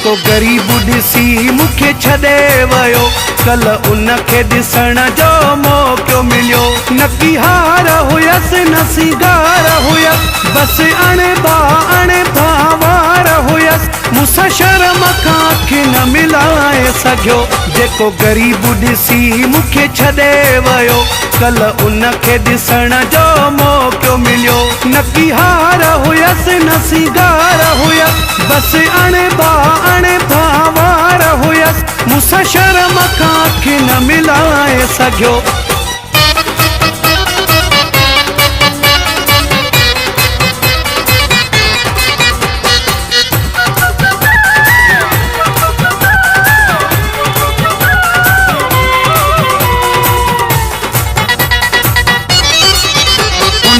जेको ग़रीब ॾिसी मूंखे छॾे वियो, कल उनखे ॾिसण जो मौक़ो मिलियो। न की हार हुयसि न सिंगार हुयसि, बसि अणे भावार हुयसि। मूंसां शर्म खां अखि न मिलाए सघियो। जेको ग़रीब ॾिसी मूंखे छॾे वियो, कल उनखे ॾिसण जो मौक़ो मिलियो। न की हार हुयसि न सिंगार हुयसि, बसि अणे भावार हुयसि। मूंसां शर्म खां अखि न मिलाए सघियो।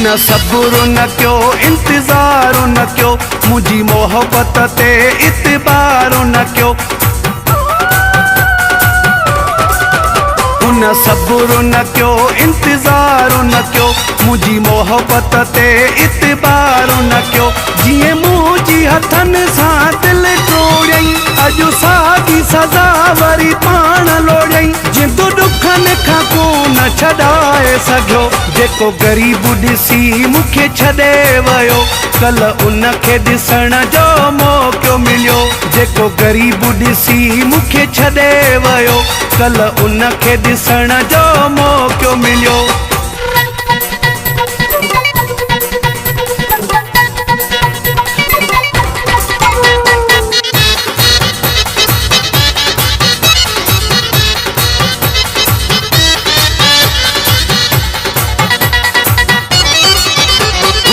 न सब्र न कयो, इंतज़ार न कयो, मुंहिंजी मोहब्बत ते इतबार न कयो। न सब्र न कयो, इंतज़ार न कयो, मुंहिंजी मोहब्बत ते इतबार न कयो। जीअं मुंहिंजी हथनि सां दिलि तोड़ियईं, अॼु साॻी सज़ा वरी पाण लोड़ियईं। जिंदु ॾुखनि खां को न छॾाए सघियो। जेको ग़रीब ॾिसी मूंखे छॾे वियो, कल उनखे ॾिसण जो मौक़ो मिलियो। जेको ग़रीब ॾिसी मूंखे छॾे वियो, कल उनखे ॾिसण जो मौक़ो मिलियो।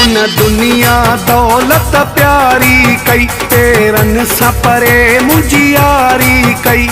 न दुनिया दौलत प्यारी कई, तेरनि सां परे मुंहिंजी यारी कई।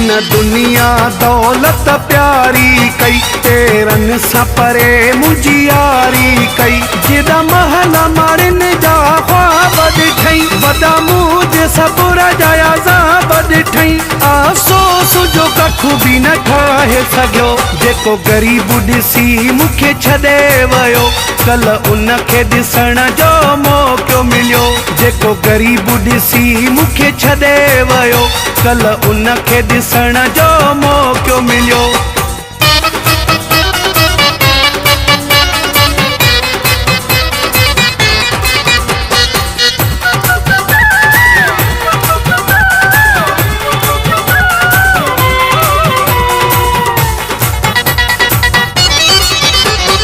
न दुनिया दौलत प्यारी कई, तेरनि सां परे मुंहिंजी यारी कई। जेॾा महल माड़ियुनि जा ख्वाब ॾिठई, वॾा मुंहिंजे सब्र जा अज़ाब ॾिठई। अफ़सोस जो कख बि न ठाहे सघियो। जेको ग़रीब ॾिसी मूंखे छॾे वियो, कल उनखे ॾिसण जो मौक़ो मिलियो। जेको ग़रीब ॾिसी मूंखे छॾे वियो, कल उनखे ॾिसण जो मौक़ो मिलियो।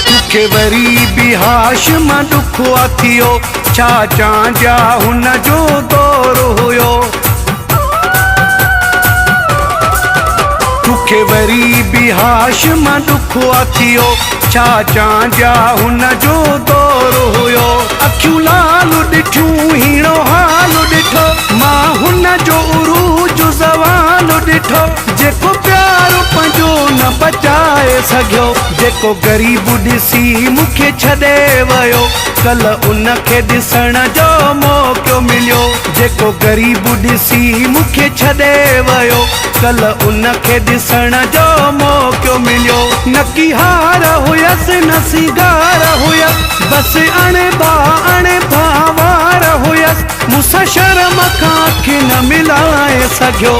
मूंखे वरी बि हाशिम ॾुख थियो, छा चांजा हुन जो दौर हुयो। मूंखे वरी बि हाशिम ॾुख थियो, छा चांजा हुन जो दौर हुयो। अखियूं लाल ॾिठियूं हीणो हाल ॾिठो, मां हुन जो उरूज ज़वाल ॾिठो। जेको प्यार पंहिंजो न बचाए सघियो। जेको ग़रीब ॾिसी मूंखे छॾे वियो, कल उनखे ॾिसण जो मौक़ो मिलियो। जेको ग़रीब ॾिसी मूंखे छॾे वियो, कल उनखे ॾिसण जो मौक़ो मिलियो। न की हार हुयसि न सिंगार हुयसि, बसि अणे भावार हुयसि। मूंसां शर्म खां अखि न मिलाए सघियो।